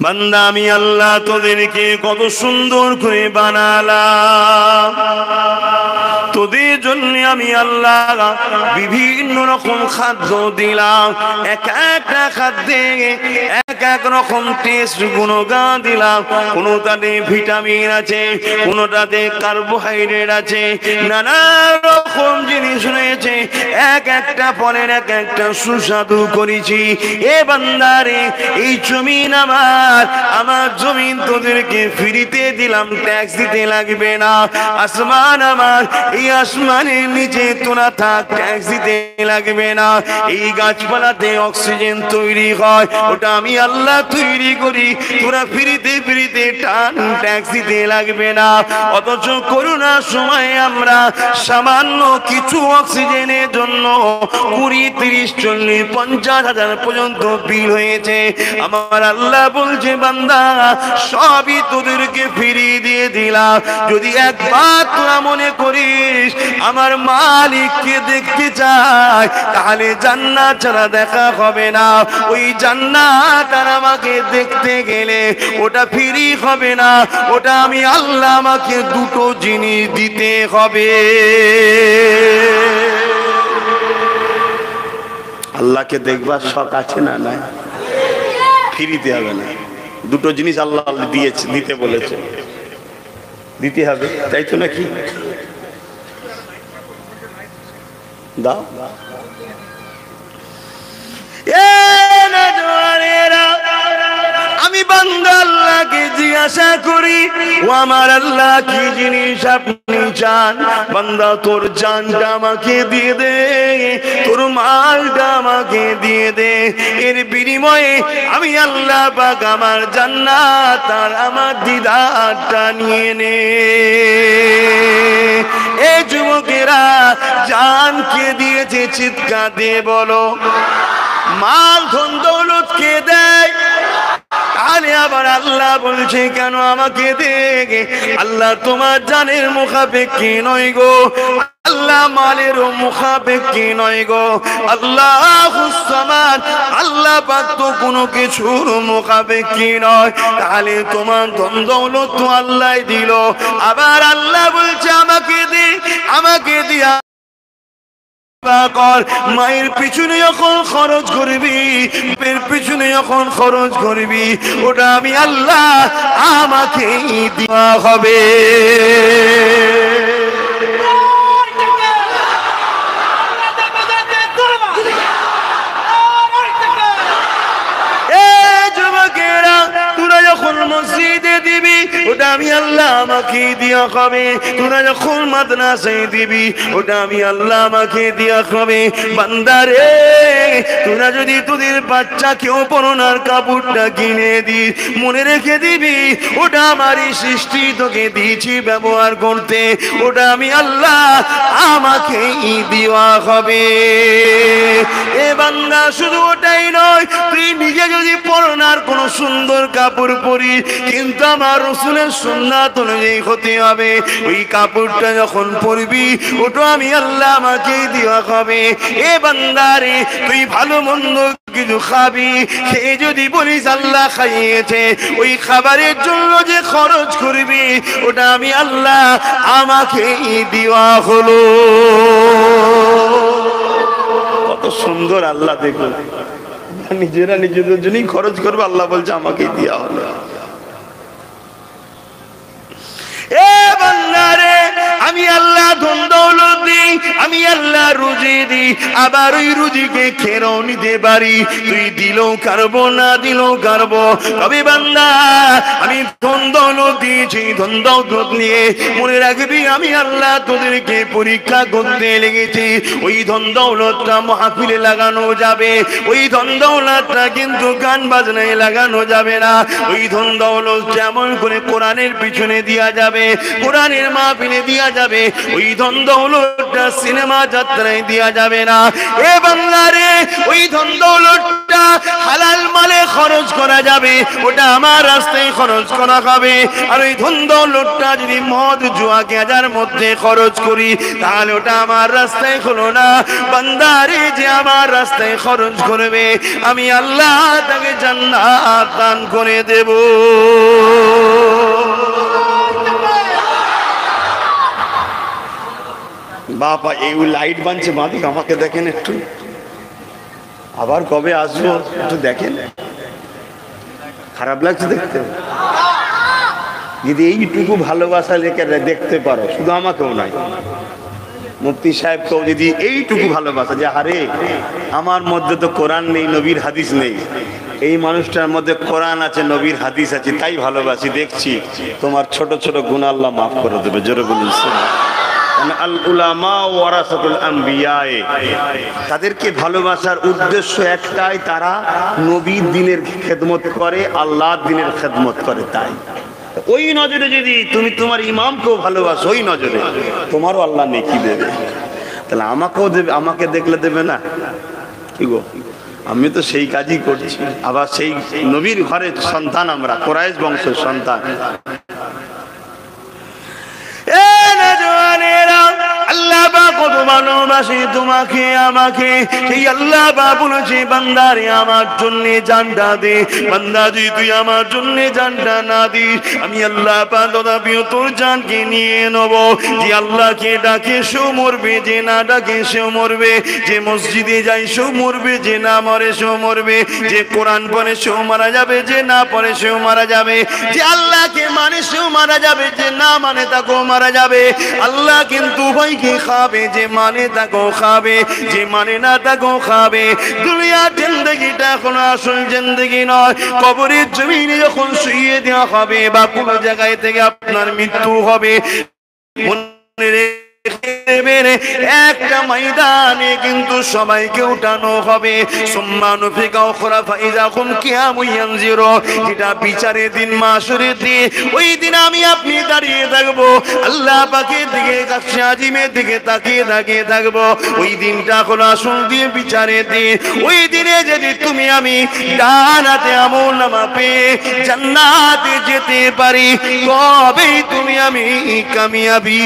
বান্দা আমি আল্লাহ তোদেরকে কত সুন্দর করে বানালাম, তোদের জন্য আমি আল্লাহ বিভিন্ন রকম খাদ্য দিলাম, এক একটা খাদ্যে এক এক রকম টেস্ট গুণগান দিলাম। কোনোটাতে ভিটামিন আছে, কোনোটাতে কার্বোহাইড্রেট আছে, নানা রকম জিনিস রয়েছে, এক একটা ফলের এক একটা সুস্বাদু করেছি। এ বান্দারে, এই জমিন আমার জমিন তোদেরকে ফ্রিতে দিলাম, ট্যাক্স দিতে লাগবে না। আসমান আমার, এই আসমানের নিচে তোরা থাক, ট্যাক্স দিতে লাগবে না। এই গাছপালাতে অক্সিজেন তৈরি হয়, ওটা আমি আল্লাহ তৈরি করি, তোরা ফ্রিতে ফ্রিতে টান, ট্যাক্স দিতে লাগবে না। অথচ করোনার সময় আমরা সামান্য কিছু অক্সিজেনের জন্য 20, 30, 40, 50 হাজার পর্যন্ত বিল হয়েছে। আমার আল্লাহ বলছে বান্দা সবই তোদেরকে ফিরিয়ে দিয়ে দিলাম। যদি একবার তোরা মনে করিস আমার মালিককে দেখতে চাই, তাহলে জান্নাত ছাড়া দেখা হবে না। ওই জান্নাত আর আমাকে দেখতে গেলে ওটা ফ্রি হবে না, ওটা আমি আল্লাহ আমাকে দুটো জিনিস দিতে হবে। আল্লাহকে দেখবার শখ আছে না? নাই, ফ্রিতে হবে না। দুটো জিনিস আল্লাহ দিয়েছে, দিতে বলেছে, দিতে হবে, তাই তো নাকি? দাও। আমি বান্দা আল্লাহকে জিজ্ঞাসা করি, ও আমার আল্লাহ কি জিনিস আপনি চান? বান্দা তোর জানটা আমাকে দিয়ে দে, তোর মালটা আমাকে দিয়ে দে, এর বিনিময়ে আমি আল্লাহ পাক আমার জান্নাত আর আমার দিদারটা নিয়ে নে। এ যুবকেরা, জান কে দিয়েছে? চিৎকার দিয়ে বলো। মাল ধন দৌলত কে দেয়? তাহলে আবার আল্লাহ বলছে কেন আমাকে দে? আল্লাহ তোমার জানের মুখাপেক্ষী নয় গো, আল্লাহ মালেরও মুখাপেক্ষী নয় গো। আল্লাহুস সামাদ, আল্লাহ পাক তো কোনো কিছুর মুখাপেক্ষী নয়। তাহলে তোমার ধন দৌলত তো আল্লাহই দিল, আবার আল্লাহ বলছে আমাকে দে, আমাকে দিয়া কর। মায়ের পিছনে যখন খরচ করবি, পের পিছনে যখন খরচ করবি, ওটা আমি আল্লাহ আমাকে দেওয়া হবে। মসজিদে দিবি, ওটা আমি আল্লাহ আমাকে দিয়া হবে। তোরা যখন মাদ্রাসায় দিবি, ওটা আমি আল্লাহ আমাকে দিয়া হবে। বান্দারে, তোরা যদি তোদের বাচ্চাকেও পরনার কাপড়টা কিনে দিস, মনে রেখে দিবি ওটা আমারই সৃষ্টি, তোকে দিয়েছি ব্যবহার করতে, ওটা আমি আল্লাহ আমাকেই দেওয়া হবে। এ বান্দা, শুধু ওটাই নয়, তুই নিজে যদি পরনার কোন সুন্দর কাপড় পরিস, কিন্তু আমার রাসূলের সুন্নাত অনুযায়ী হতে হবে। ওই কাপড়টা যখন পরবি, ওটা আমি আল্লাহ আমাকেই দেওয়া হবে। এ বান্দারে, তুই ভালো মন্দ কিছু খাবি, সে যদি বলিস আল্লাহ খাইয়েছে, ওই খাবারের জন্য যে খরচ করবি, ওটা আমি আল্লাহ আমাকেই দেওয়া হলো। কত সুন্দর আল্লাহ! দেখুন, নিজেরা নিজেদের জন্যই খরচ করবে, আল্লাহ বলছে আমাকেই দেওয়া হলো। এ বান্দারে, আমি আল্লাহ ধন দৌলত দিই, আমি আল্লাহ রুজি দিই, আবার ওই রুজিকে খেয়েও নিতে পারি। তুই দিলেও কারবো, না দিলেও কারবো, তবে বান্দা আমি ধন দৌলত দিয়েছি, ধন দৌলত নিয়ে মনে রাখবি আমি আল্লাহ তোদেরকে পরীক্ষা করতে লেগেছি। ওই ধন দৌলতটা মাহফিলে লাগানো যাবে, ওই ধন দৌলতটা কিন্তু গান বাজনায় লাগানো যাবে না। ওই ধন দৌলত যেমন করে কোরআনের পিছনে দেয়া যাবে, কোরআনের মাহফিলে দেয়া যাবে, ওই ধন দৌলতটা সিনেমা যাত্রায় দেয়া যাবে না। এ বাংলারে ওই ধন দৌলতটা হালাল মালে খরচ করা যাবে, ওটা আমার রাস্তায় খরচ করা হবে। আর ওই ধন দৌলতটা যদি মদ জুয়া গাঁজার মধ্যে খরচ করি তাহলে ওটা আমার রাস্তায় হলো না। বান্দারে যে আমার রাস্তায় খরচ করবে আমি আল্লাহ তাকে জান্নাত দান করে দেব। বাবা এই লাইট বানছে বাঁধিক, আমাকে দেখেন একটু, আবার কবে আসবো একটু দেখেন, খারাপ লাগছে দেখতে? যদি এইটুকু ভালোবাসা লেখে দেখতে পারো, শুধু আমাকেও নয়, মুফতি সাহেবকেও যদি এইটুকু ভালোবাসা, যে আরে আমার মধ্যে তো কোরআন নেই, নবীর হাদিস নেই, এই মানুষটার মধ্যে কোরআন আছে, নবীর হাদিস আছে, তাই ভালোবাসি, দেখছি তোমার ছোট ছোট গুনাহ আল্লাহ মাফ করে দেবে। জোরে বলুন আল উলামা ওয়ারাসাতুল আম্বিয়া। তাদেরকে ভালোবাসার উদ্দেশ্য একটাই, তারা নবীর দ্বীনের খেদমত করে, আল্লাহর দ্বীনের খেদমত করে। তাই ওই নজরে যদি তুমি তোমার ইমামকেও ভালোবাসো, ওই নজরে তোমারও আল্লাহ নেকি দেবে। তাহলে আমাকেও দেবে, আমাকে দেখলে দেবে না? কি গো, আমি তো সেই কাজই করছি। আবার সেই নবীর ঘরের সন্তান, আমরা কুরাইশ বংশের সন্তান। আল্লাহ পাক কত ভালোবাসে তোমাকে আমাকে, সেই আল্লাহ পাক বলেছে বান্দারে আমার জন্য জানটা দে। বান্দা যদি তুই আমার জন্য জানটা না দিস আমি আল্লাহ পাক তথাপিও তোর জানকে নিয়ে নেব। যে আল্লাহকে ডাকে সেও মরবে, যে না ডাকে সেও মরবে। যে মসজিদে যায় সেও মরবে, যে না মরে সেও মরবে। যে কোরআন পড়ে সেও মারা যাবে, যে না পড়ে সেও মারা যাবে। যে আল্লাহকে মানে সেও মারা যাবে, যে না মানে তাকেও মারা যাবে। আল্লাহ কিন্তু উভয়কে খাবে, যে মানে তাকেও খাবে, যে মানে না তাকেও খাবে। দুনিয়ার জিন্দেগিটা এখন আসল জিন্দেগি নয়। কবরের জমিনে যখন শুইয়ে দেওয়া হবে বা কোনো জায়গায় থেকে আপনার মৃত্যু হবে, মনে রেখে একটা ময়দানে কিন্তু সবাইকে উঠানো হবে। যেটা বিচারের দিন, মাশরের দিন, ওই দিন আমি আপনি দাঁড়িয়ে থাকবো, আল্লাহ পাকের দিকে, আজিমের দিকে তাকিয়ে তাকিয়ে থাকবো। ওই দিনটা হলো আসল দিয়ে বিচারের দিন। ওই দিনে যদি তুমি আমি ডান হাতে আমলনামা পেয়ে জান্নাতে যেতে পারি, তবেই তুমি আমি কামিয়াবি।